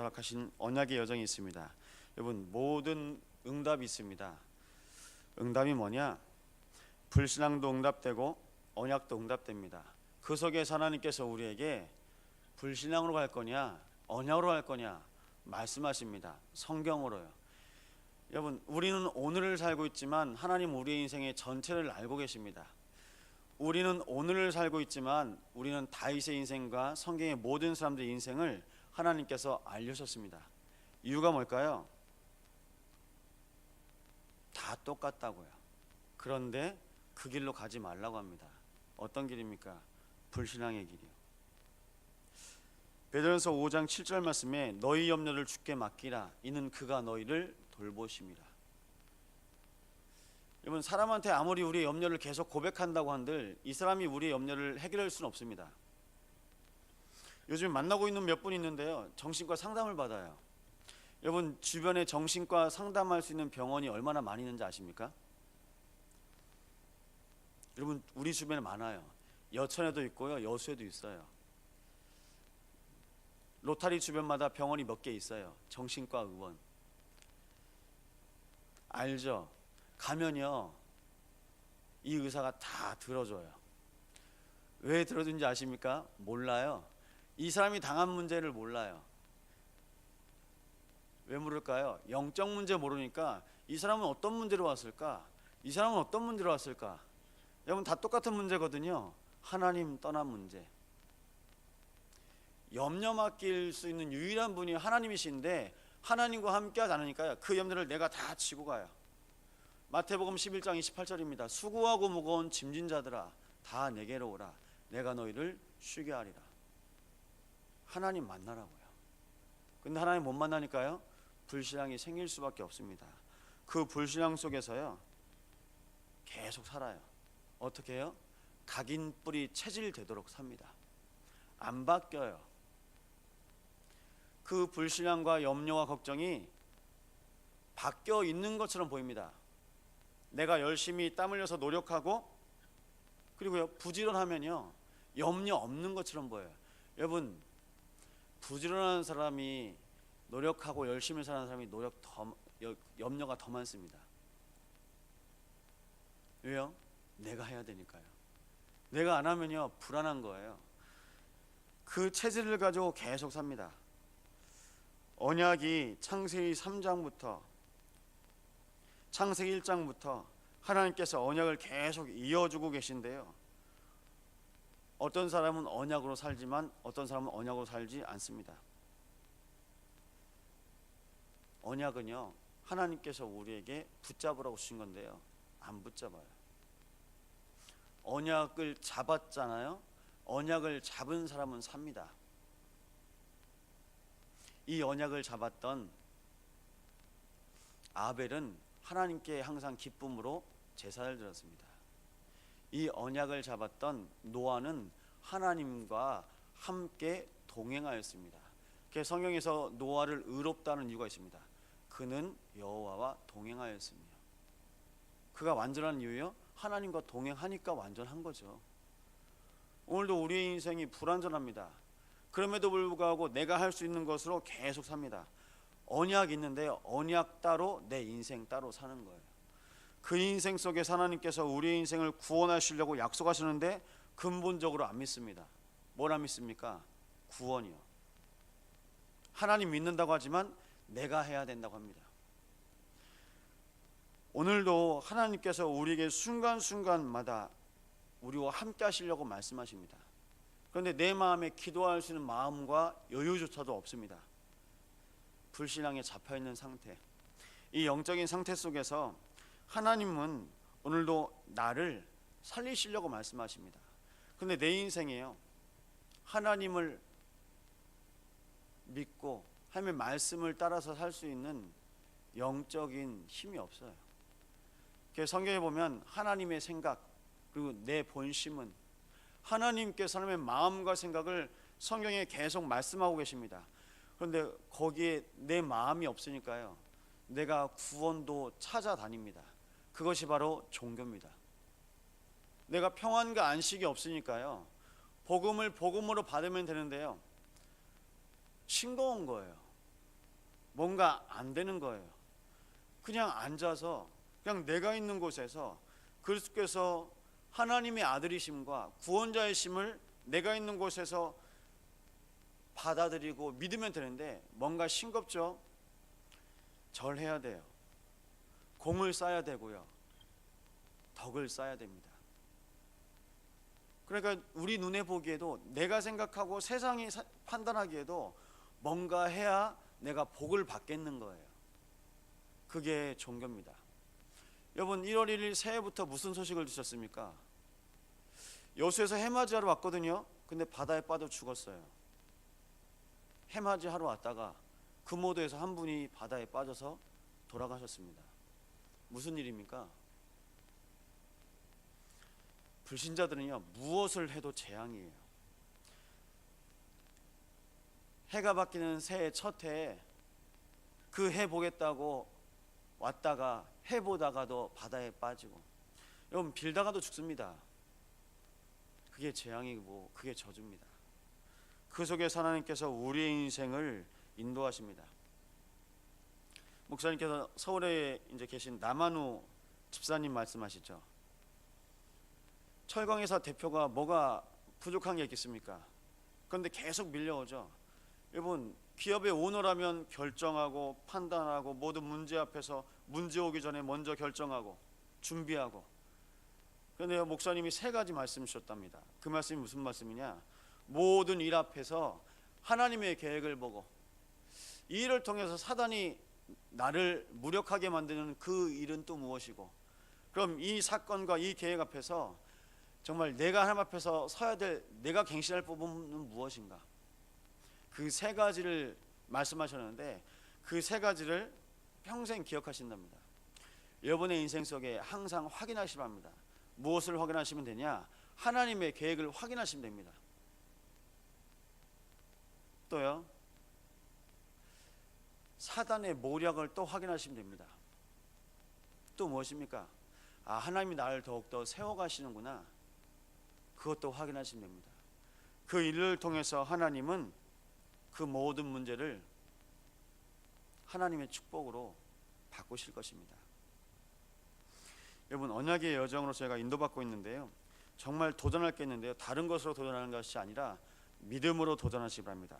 허락하신 언약의 여정이 있습니다. 여러분, 모든 응답이 있습니다. 응답이 뭐냐? 불신앙도 응답되고 언약도 응답됩니다. 그 속에서 하나님께서 우리에게 불신앙으로 갈 거냐 언약으로 갈 거냐 말씀하십니다. 성경으로요. 여러분, 우리는 오늘을 살고 있지만 하나님 우리의 인생의 전체를 알고 계십니다. 우리는 오늘을 살고 있지만 우리는 다윗의 인생과 성경의 모든 사람들의 인생을 하나님께서 알려주셨습니다. 이유가 뭘까요? 다 똑같다고요. 그런데 그 길로 가지 말라고 합니다. 어떤 길입니까? 불신앙의 길이요. 베드로전서 5장 7절 말씀에 너희 염려를 주께 맡기라 이는 그가 너희를 돌보심이라. 여러분, 사람한테 아무리 우리의 염려를 계속 고백한다고 한들 이 사람이 우리의 염려를 해결할 수는 없습니다. 요즘 만나고 있는 몇 분 있는데요, 정신과 상담을 받아요. 여러분, 주변에 정신과 상담할 수 있는 병원이 얼마나 많이 있는지 아십니까? 여러분, 우리 주변에 많아요. 여천에도 있고요, 여수에도 있어요. 로타리 주변마다 병원이 몇 개 있어요. 정신과 의원. 알죠? 가면요, 이 의사가 다 들어줘요. 왜 들어준지 아십니까? 몰라요. 이 사람이 당한 문제를 몰라요. 왜 모를까요? 영적 문제 모르니까 이 사람은 어떤 문제로 왔을까? 이 사람은 어떤 문제로 왔을까? 여러분, 다 똑같은 문제거든요. 하나님 떠난 문제. 염려 맡길 수 있는 유일한 분이 하나님이신데 하나님과 함께 하지 않으니까요, 그 염려를 내가 다 지고 가요. 마태복음 11장 28절입니다. 수고하고 무거운 짐진 자들아 다 내게로 오라 내가 너희를 쉬게 하리라. 하나님 만나라고요. 근데 하나님 못 만나니까요, 불신앙이 생길 수밖에 없습니다. 그 불신앙 속에서요 계속 살아요. 어떻게 해요? 각인 뿌리 체질되도록 삽니다. 안 바뀌어요. 그 불신앙과 염려와 걱정이 바뀌어 있는 것처럼 보입니다. 내가 열심히 땀 흘려서 노력하고 그리고요 부지런하면요 염려 없는 것처럼 보여요. 여러분, 부지런한 사람이 노력하고 열심히 사는 사람이 염려가 더 많습니다. 왜요? 내가 해야 되니까요. 내가 안 하면요 불안한 거예요. 그 체질을 가지고 계속 삽니다. 언약이 창세기 3장부터 창세기 1장부터 하나님께서 언약을 계속 이어주고 계신데요, 어떤 사람은 언약으로 살지만 어떤 사람은 언약으로 살지 않습니다. 언약은요 하나님께서 우리에게 붙잡으라고 주신 건데요, 안 붙잡아요. 언약을 잡았잖아요. 언약을 잡은 사람은 삽니다. 이 언약을 잡았던 아벨은 하나님께 항상 기쁨으로 제사를 드렸습니다. 이 언약을 잡았던 노아는 하나님과 함께 동행하였습니다. 그래서 성경에서 노아를 의롭다는 이유가 있습니다. 그는 여호와와 동행하였으며. 그가 완전한 이유요, 하나님과 동행하니까 완전한 거죠. 오늘도 우리의 인생이 불완전합니다. 그럼에도 불구하고 내가 할 수 있는 것으로 계속 삽니다. 언약이 있는데요, 언약 따로 내 인생 따로 사는 거예요. 그 인생 속에 하나님께서 우리의 인생을 구원하시려고 약속하시는데 근본적으로 안 믿습니다. 뭘 안 믿습니까? 구원이요. 하나님 믿는다고 하지만 내가 해야 된다고 합니다. 오늘도 하나님께서 우리에게 순간순간마다 우리와 함께 하시려고 말씀하십니다. 그런데 내 마음에 기도할 수 있는 마음과 여유조차도 없습니다. 불신앙에 잡혀있는 상태, 이 영적인 상태 속에서 하나님은 오늘도 나를 살리시려고 말씀하십니다. 그런데 내 인생에요, 하나님을 믿고 하나님의 말씀을 따라서 살 수 있는 영적인 힘이 없어요. 그래서 성경에 보면 하나님의 생각 그리고 내 본심은, 하나님께서 하나님의 마음과 생각을 성경에 계속 말씀하고 계십니다. 그런데 거기에 내 마음이 없으니까요, 내가 구원도 찾아다닙니다. 그것이 바로 종교입니다. 내가 평안과 안식이 없으니까요, 복음을 복음으로 받으면 되는데요, 싱거운 거예요. 뭔가 안 되는 거예요. 그냥 앉아서 그냥 내가 있는 곳에서 그리스도께서 하나님의 아들이심과 구원자의 심을 내가 있는 곳에서 받아들이고 믿으면 되는데 뭔가 싱겁죠. 절해야 돼요. 공을 쌓아야 되고요. 덕을 쌓아야 됩니다. 그러니까 우리 눈에 보기에도 내가 생각하고 세상이 판단하기에도 뭔가 해야 내가 복을 받겠는 거예요. 그게 종교입니다. 여러분 1월 1일 새해부터 무슨 소식을 드셨습니까? 여수에서 해맞이하러 왔거든요. 근데 바다에 빠져 죽었어요. 해맞이하러 왔다가 금오도에서 한 분이 바다에 빠져서 돌아가셨습니다. 무슨 일입니까? 불신자들은요 무엇을 해도 재앙이에요. 해가 바뀌는 새해 첫 해에 그 해 보겠다고 왔다가 해 보다가도 바다에 빠지고, 여러분 빌다가도 죽습니다. 그게 재앙이고 그게 저주입니다. 그 속에서 하나님께서 우리의 인생을 인도하십니다. 목사님께서 서울에 이제 계신 남한우 집사님 말씀하시죠. 철강회사 대표가 뭐가 부족한 게 있겠습니까? 그런데 계속 밀려오죠. 여러분 기업의 오너라면 결정하고 판단하고 모든 문제 앞에서 문제 오기 전에 먼저 결정하고 준비하고. 그런데 목사님이 세 가지 말씀 주셨답니다. 그 말씀이 무슨 말씀이냐? 모든 일 앞에서 하나님의 계획을 보고, 이 일을 통해서 사단이 나를 무력하게 만드는 그 일은 또 무엇이고, 그럼 이 사건과 이 계획 앞에서 정말 내가 하나님 앞에서 서야 될 내가 갱신할 부분은 무엇인가? 그 세 가지를 말씀하셨는데 그 세 가지를 평생 기억하신답니다. 여러분의 인생 속에 항상 확인하시기 바랍니다. 무엇을 확인하시면 되냐? 하나님의 계획을 확인하시면 됩니다. 또요, 사단의 모략을 또 확인하시면 됩니다. 또 무엇입니까? 아, 하나님이 나를 더욱더 세워가시는구나. 그것도 확인하시면 됩니다. 그 일을 통해서 하나님은 그 모든 문제를 하나님의 축복으로 바꾸실 것입니다. 여러분 언약의 여정으로 제가 인도받고 있는데요, 정말 도전할 게 있는데요, 다른 것으로 도전하는 것이 아니라 믿음으로 도전하시기 바랍니다.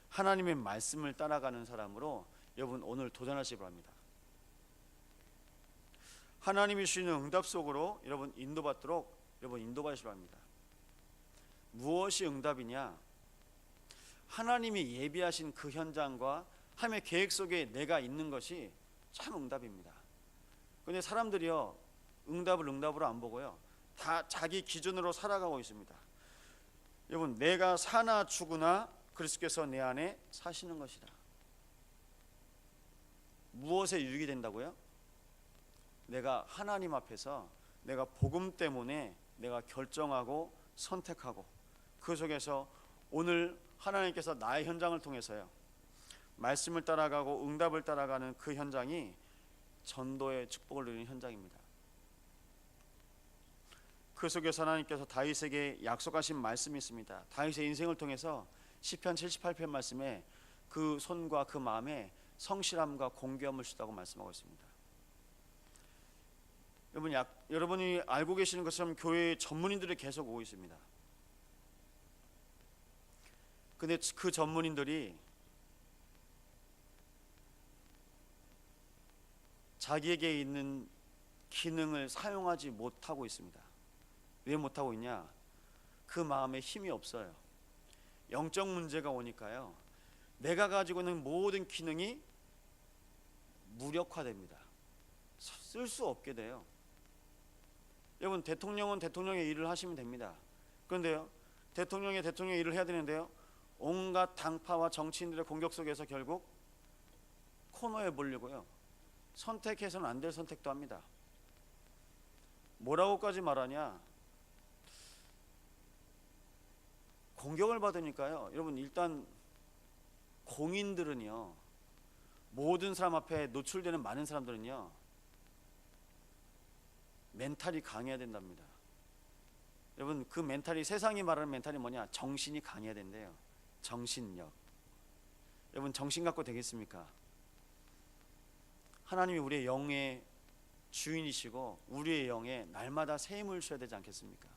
하나님의 말씀을 따라가는 사람으로 여러분 오늘 도전하시기 바랍니다. 하나님이 주시는 응답 속으로 여러분 인도받도록 여러분 인도받으시기 바랍니다. 무엇이 응답이냐? 하나님이 예비하신 그 현장과 하나님의 계획 속에 내가 있는 것이 참 응답입니다. 그런데 사람들이요 응답을 응답으로 안 보고요 다 자기 기준으로 살아가고 있습니다. 여러분 내가 사나 죽으나 그리스도께서 내 안에 사시는 것이다. 무엇에 유익이 된다고요? 내가 하나님 앞에서 내가 복음 때문에 내가 결정하고 선택하고 그 속에서 오늘 하나님께서 나의 현장을 통해서요 말씀을 따라가고 응답을 따라가는 그 현장이 전도의 축복을 누리는 현장입니다. 그 속에서 하나님께서 다윗에게 약속하신 말씀이 있습니다. 다윗의 인생을 통해서 시편 78편 말씀에 그 손과 그 마음에 성실함과 공교함을 주다고 말씀하고 있습니다. 여러분이 알고 계시는 것처럼 교회에 전문인들이 계속 오고 있습니다. 근데 그 전문인들이 자기에게 있는 기능을 사용하지 못하고 있습니다. 왜 못하고 있냐? 그 마음에 힘이 없어요. 영적 문제가 오니까요 내가 가지고 있는 모든 기능이 무력화됩니다. 쓸 수 없게 돼요. 여러분 대통령은 대통령의 일을 하시면 됩니다. 그런데요 대통령의 일을 해야 되는데요 온갖 당파와 정치인들의 공격 속에서 결국 코너에 몰리고요 선택해서는 안 될 선택도 합니다. 뭐라고까지 말하냐? 공격을 받으니까요 여러분 일단 공인들은요 모든 사람 앞에 노출되는 많은 사람들은요 멘탈이 강해야 된답니다. 여러분 그 멘탈이 세상이 말하는 멘탈이 뭐냐? 정신이 강해야 된대요. 정신력. 여러분 정신 갖고 되겠습니까? 하나님이 우리의 영의 주인이시고 우리의 영에 날마다 새 힘을 주셔야 되지 않겠습니까?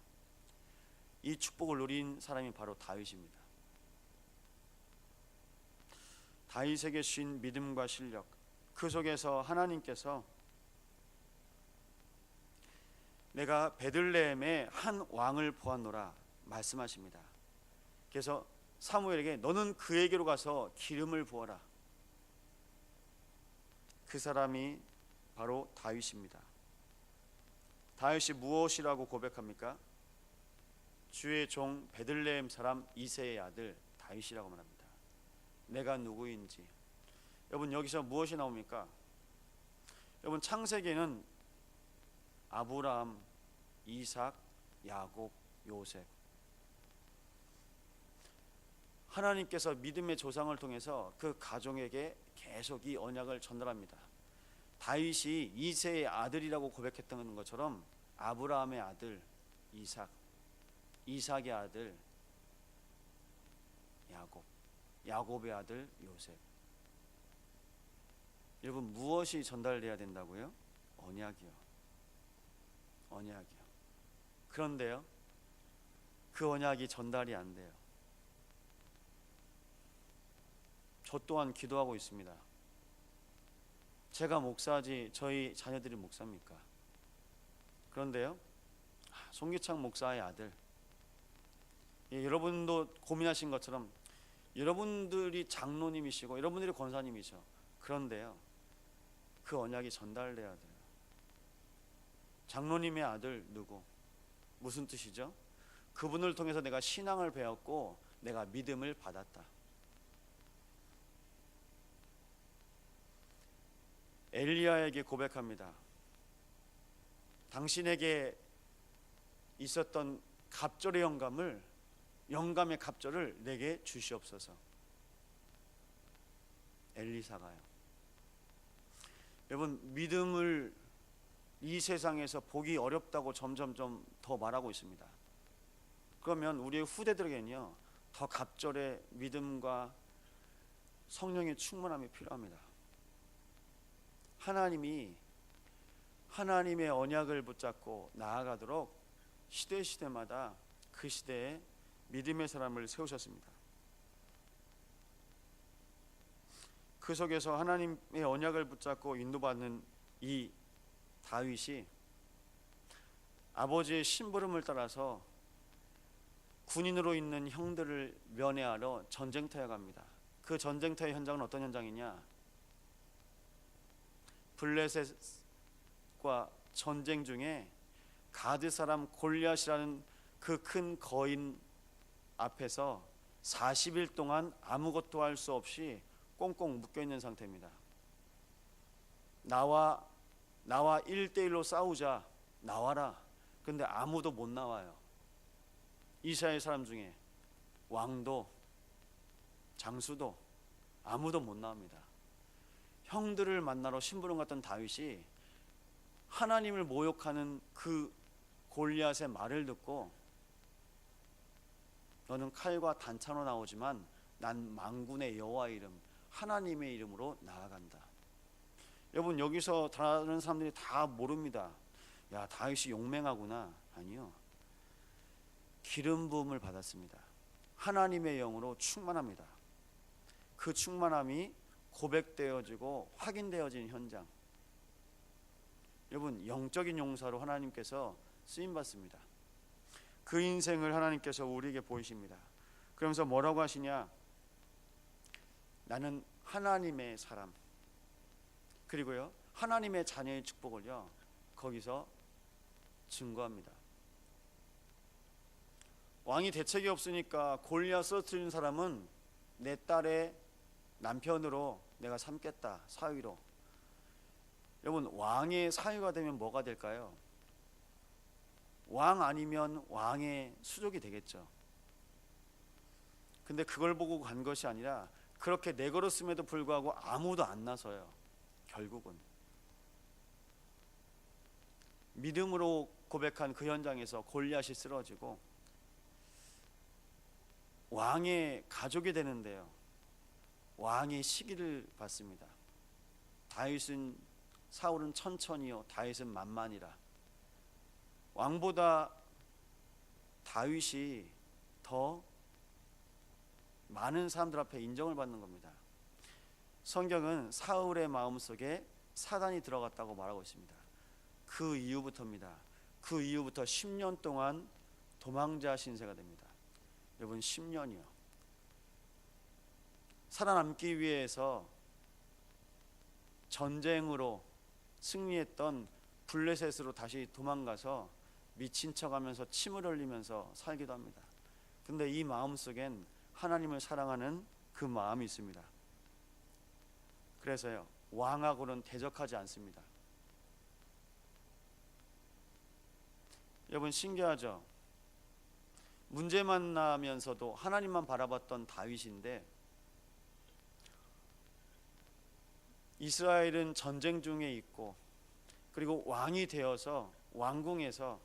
이 축복을 누린 사람이 바로 다윗입니다. 다윗에게 주신 믿음과 실력, 그 속에서 하나님께서 내가 베들레헴에 한 왕을 보았노라 말씀하십니다. 그래서 사무엘에게 너는 그에게로 가서 기름을 부어라. 그 사람이 바로 다윗입니다. 다윗이 무엇이라고 고백합니까? 주의 종 베들레헴 사람 이새의 아들 다윗이라고 말합니다. 내가 누구인지. 여러분, 여기서 무엇이 나옵니까? 여러분, 창세기에는 아브라함, 이삭, 야곱, 요셉, 하나님께서 믿음의 조상을 통해서 그 가정에게 계속 이 언약을 전달합니다. 다윗이 이새의 아들이라고 고백했던 것처럼 아브라함의 아들 이삭, 이삭의 아들 야곱, 야곱의 아들 요셉. 여러분, 무엇이 전달돼야 된다고요? 언약이요. 언약이요. 그런데요, 그 언약이 전달이 안 돼요. 저 또한 기도하고 있습니다. 제가 목사지 저희 자녀들이 목사입니까? 그런데요, 송기창 목사의 아들, 여러분도 고민하신 것처럼 여러분들이 장로님이시고 여러분들이 권사님이죠. 그런데요, 그 언약이 전달돼야 돼요. 장로님의 아들 누구? 무슨 뜻이죠? 그분을 통해서 내가 신앙을 배웠고 내가 믿음을 받았다. 엘리야에게 고백합니다. 당신에게 있었던 갑절의 영감의 갑절을 내게 주시옵소서. 엘리사가요. 여러분, 믿음을 이 세상에서 보기 어렵다고 점점점 더 말하고 있습니다. 그러면 우리의 후대들에게는요, 더 갑절의 믿음과 성령의 충만함이 필요합니다. 하나님이 하나님의 언약을 붙잡고 나아가도록 시대마다 그 시대에 믿음의 사람을 세우셨습니다. 그 속에서 하나님의 언약을 붙잡고 인도받는 이 다윗이 아버지의 심부름을 따라서 군인으로 있는 형들을 면회하러 전쟁터에 갑니다. 그 전쟁터의 현장은 어떤 현장이냐? 블레셋과 전쟁 중에 가드 사람 골리앗이라는 그 큰 거인 앞에서 40일 동안 아무것도 할 수 없이 꽁꽁 묶여 있는 상태입니다. 나와 1대1로 싸우자, 나와라. 근데 아무도 못 나와요. 이스라엘 사람 중에 왕도 장수도 아무도 못 나옵니다. 형들을 만나러 심부름 갔던 다윗이 하나님을 모욕하는 그 골리앗의 말을 듣고 너는 칼과 단차로 나오지만 난 만군의 여호와 이름, 하나님의 이름으로 나아간다. 여러분, 여기서 다른 사람들이 다 모릅니다. 야, 다윗이 용맹하구나. 아니요, 기름 부음을 받았습니다. 하나님의 영으로 충만합니다. 그 충만함이 고백되어지고 확인되어진 현장. 여러분, 영적인 용사로 하나님께서 쓰임받습니다. 그 인생을 하나님께서 우리에게 보이십니다. 그러면서 뭐라고 하시냐? 나는 하나님의 사람, 그리고요, 하나님의 자녀의 축복을요, 거기서 증거합니다. 왕이 대책이 없으니까 골리앗 쓰러뜨리는 사람은 내 딸의 남편으로 내가 삼겠다, 사위로. 여러분, 왕의 사위가 되면 뭐가 될까요? 왕 아니면 왕의 수족이 되겠죠. 근데 그걸 보고 간 것이 아니라 그렇게 내걸었음에도 불구하고 아무도 안 나서요. 결국은 믿음으로 고백한 그 현장에서 골리앗이 쓰러지고 왕의 가족이 되는데요, 왕의 시기를 받습니다. 다윗은 사울은 천천히요, 다윗은 만만이라. 왕보다 다윗이 더 많은 사람들 앞에 인정을 받는 겁니다. 성경은 사울의 마음속에 사단이 들어갔다고 말하고 있습니다. 그 이후부터입니다. 그 이후부터 10년 동안 도망자 신세가 됩니다. 여러분, 10년이요. 살아남기 위해서 전쟁으로 승리했던 블레셋으로 다시 도망가서 미친 척하면서 침을 흘리면서 살기도 합니다. 근데 이 마음속엔 하나님을 사랑하는 그 마음이 있습니다. 그래서요, 왕하고는 대적하지 않습니다. 여러분, 신기하죠? 문제 만나면서도 하나님만 바라봤던 다윗인데, 이스라엘은 전쟁 중에 있고, 그리고 왕이 되어서 왕궁에서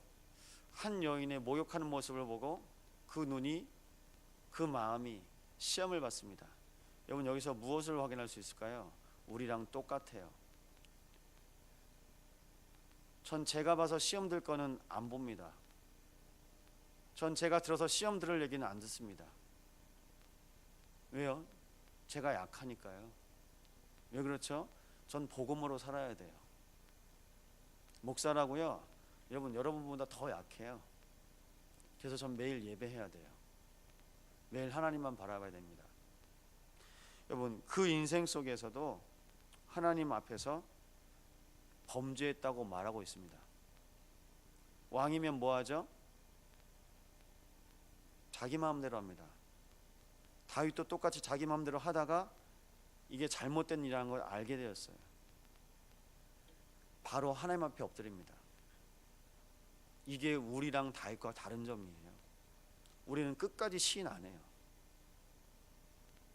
한 여인의 모욕하는 모습을 보고 그 눈이, 그 마음이 시험을 받습니다. 여러분, 여기서 무엇을 확인할 수 있을까요? 우리랑 똑같아요. 전 제가 봐서 시험 들 거는 안 봅니다. 전 제가 들어서 시험 들을 얘기는 안 듣습니다. 왜요? 제가 약하니까요. 왜 그렇죠? 전 복음으로 살아야 돼요. 목사라고요, 여러분보다 더 약해요. 그래서 전 매일 예배해야 돼요. 매일 하나님만 바라봐야 됩니다. 여러분, 그 인생 속에서도 하나님 앞에서 범죄했다고 말하고 있습니다. 왕이면 뭐하죠? 자기 마음대로 합니다. 다윗도 똑같이 자기 마음대로 하다가 이게 잘못된 일이라는 걸 알게 되었어요. 바로 하나님 앞에 엎드립니다. 이게 우리랑 다윗과 다른 점이에요. 우리는 끝까지 시인 안 해요.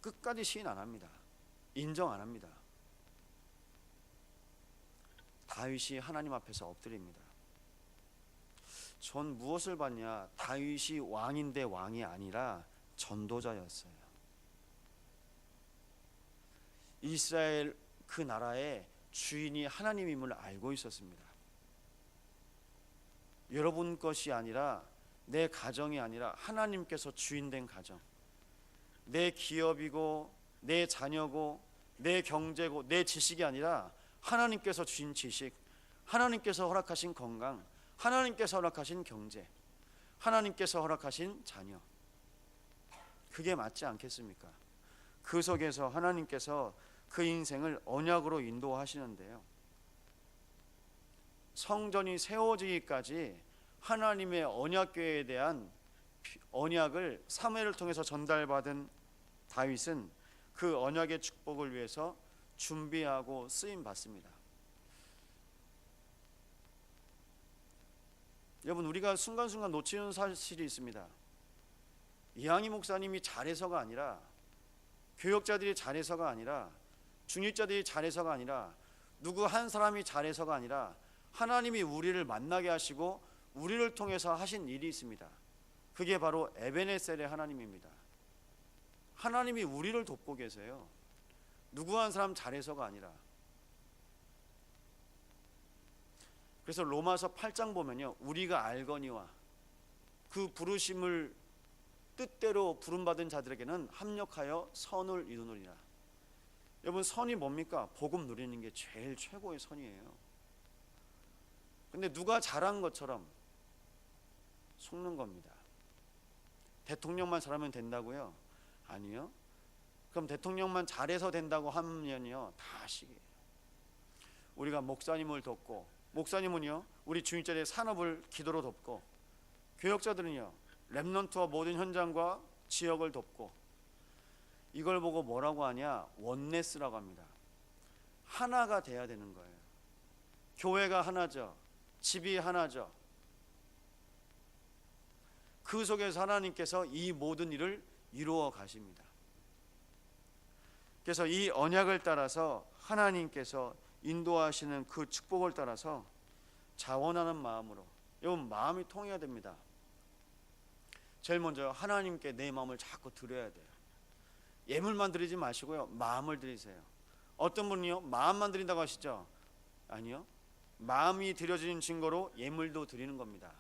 끝까지 시인 안 합니다. 인정 안 합니다. 다윗이 하나님 앞에서 엎드립니다. 전 무엇을 봤냐? 다윗이 왕인데 왕이 아니라 전도자였어요. 이스라엘 그 나라의 주인이 하나님임을 알고 있었습니다. 여러분 것이 아니라, 내 가정이 아니라 하나님께서 주인된 가정, 내 기업이고 내 자녀고 내 경제고 내 지식이 아니라 하나님께서 주신 지식, 하나님께서 허락하신 건강, 하나님께서 허락하신 경제, 하나님께서 허락하신 자녀, 그게 맞지 않겠습니까? 그 속에서 하나님께서 그 인생을 언약으로 인도하시는데요, 성전이 세워지기까지 하나님의 언약궤에 대한 언약을 사무엘을 통해서 전달받은 다윗은 그 언약의 축복을 위해서 준비하고 쓰임 받습니다. 여러분, 우리가 순간순간 놓치는 사실이 있습니다. 이항희 목사님이 잘해서가 아니라, 교역자들이 잘해서가 아니라, 중직자들이 잘해서가 아니라, 누구 한 사람이 잘해서가 아니라 하나님이 우리를 만나게 하시고 우리를 통해서 하신 일이 있습니다. 그게 바로 에베네셀의 하나님입니다. 하나님이 우리를 돕고 계세요. 누구 한 사람 잘해서가 아니라. 그래서 로마서 8장 보면요, 우리가 알거니와 그 부르심을 뜻대로 부름받은 자들에게는 합력하여 선을 이루느니라. 여러분, 선이 뭡니까? 복음 누리는 게 제일 최고의 선이에요. 근데 누가 잘한 것처럼 속는 겁니다. 대통령만 잘하면 된다고요? 아니요. 그럼 대통령만 잘해서 된다고 하면요, 다 시기예요. 우리가 목사님을 돕고, 목사님은요 우리 주일자리의 산업을 기도로 돕고, 교역자들은요 렘넌트와 모든 현장과 지역을 돕고, 이걸 보고 뭐라고 하냐? 원네스라고 합니다. 하나가 돼야 되는 거예요. 교회가 하나죠. 집이 하나죠. 그 속에서 하나님께서 이 모든 일을 이루어 가십니다. 그래서 이 언약을 따라서 하나님께서 인도하시는 그 축복을 따라서 자원하는 마음으로, 여러분, 마음이 통해야 됩니다. 제일 먼저 하나님께 내 마음을 자꾸 드려야 돼요. 예물만 드리지 마시고요, 마음을 드리세요. 어떤 분이요, 마음만 드린다고 하시죠. 아니요. 마음이 드려진 증거로 예물도 드리는 겁니다.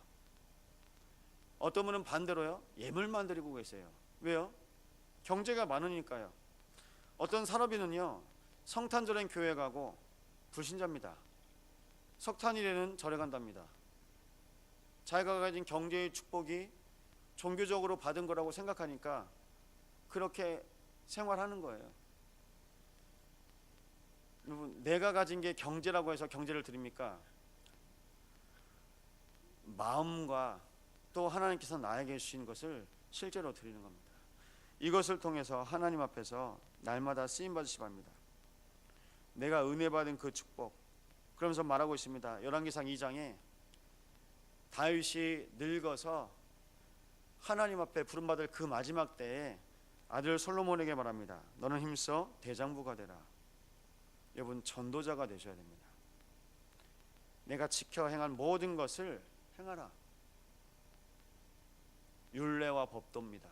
어떤 분은 반대로요. 예물만 드리고 계세요. 왜요? 경제가 많으니까요. 어떤 사람이는요. 성탄절엔 교회 가고 불신자입니다. 석탄일에는 절에 간답니다. 자기가 가진 경제의 축복이 종교적으로 받은 거라고 생각하니까 그렇게 생활하는 거예요. 여러분, 내가 가진 게 경제라고 해서 경제를 드립니까? 마음과 또 하나님께서 나에게 주신 것을 실제로 드리는 겁니다. 이것을 통해서 하나님 앞에서 날마다 쓰임 받으시기 바랍니다. 내가 은혜 받은 그 축복, 그러면서 말하고 있습니다. 열왕기상 2장에 다윗이 늙어서 하나님 앞에 부름받을 그 마지막 때에 아들 솔로몬에게 말합니다. 너는 힘써 대장부가 되라. 여러분, 전도자가 되셔야 됩니다. 내가 지켜 행한 모든 것을 행하라. 율례와 법도입니다.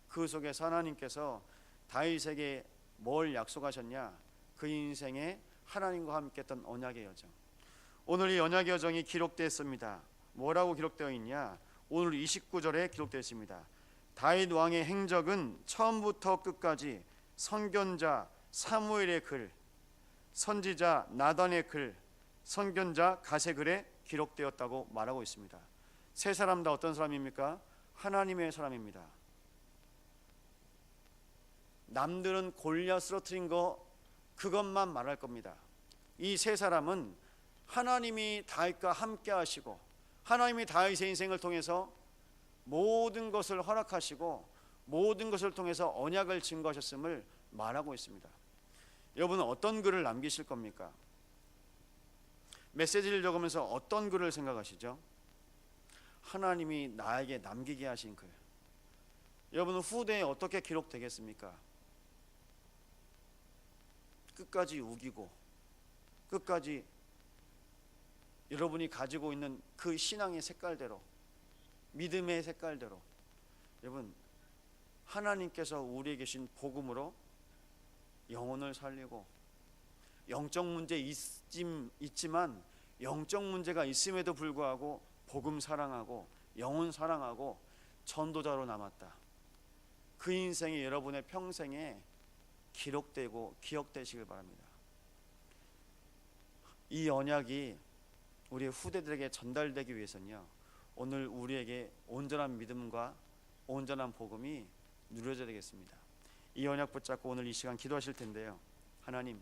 그 속에서 하나님께서 다윗에게 뭘 약속하셨냐? 그 인생에 하나님과 함께 했던 언약의 여정. 오늘 이 언약의 여정이 기록되어 있습니다. 뭐라고 기록되어 있냐? 오늘 29절에 기록되어 있습니다. 다윗 왕의 행적은 처음부터 끝까지 선견자 사무엘의 글, 선지자 나단의 글, 선견자 갓의 글에 기록되었다고 말하고 있습니다. 세 사람 다 어떤 사람입니까? 하나님의 사람입니다. 남들은 골리앗 쓰러뜨린 거 그것만 말할 겁니다. 이 세 사람은 하나님이 다윗과 함께 하시고 하나님이 다윗의 인생을 통해서 모든 것을 허락하시고 모든 것을 통해서 언약을 증거하셨음을 말하고 있습니다. 여러분은 어떤 글을 남기실 겁니까? 메시지를 적으면서 어떤 글을 생각하시죠? 하나님이 나에게 남기게 하신 글. 여러분은 후대에 어떻게 기록되겠습니까? 끝까지 우기고 끝까지 여러분이 가지고 있는 그 신앙의 색깔대로, 믿음의 색깔대로, 여러분, 하나님께서 우리에게 주신 복음으로 영혼을 살리고, 영적 문제 있지만 영적 문제가 있음에도 불구하고 복음 사랑하고 영혼 사랑하고 전도자로 남았다. 그 인생이 여러분의 평생에 기록되고 기억되시길 바랍니다. 이 언약이 우리의 후대들에게 전달되기 위해서는요, 오늘 우리에게 온전한 믿음과 온전한 복음이 누려져야 되겠습니다. 이 언약 붙잡고 오늘 이 시간 기도하실 텐데요. 하나님,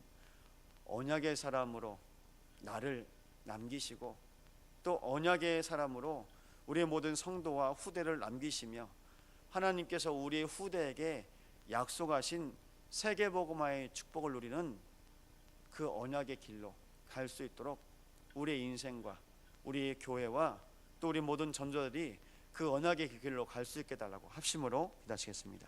언약의 사람으로 나를 남기시고 또 언약의 사람으로 우리의 모든 성도와 후대를 남기시며 하나님께서 우리의 후대에게 약속하신 세계복음화의 축복을 누리는 그 언약의 길로 갈 수 있도록 우리의 인생과 우리의 교회와 또 우리 모든 전도자들이 그 언약의 길로 갈 수 있게 해달라고 합심으로 기도하시겠습니다.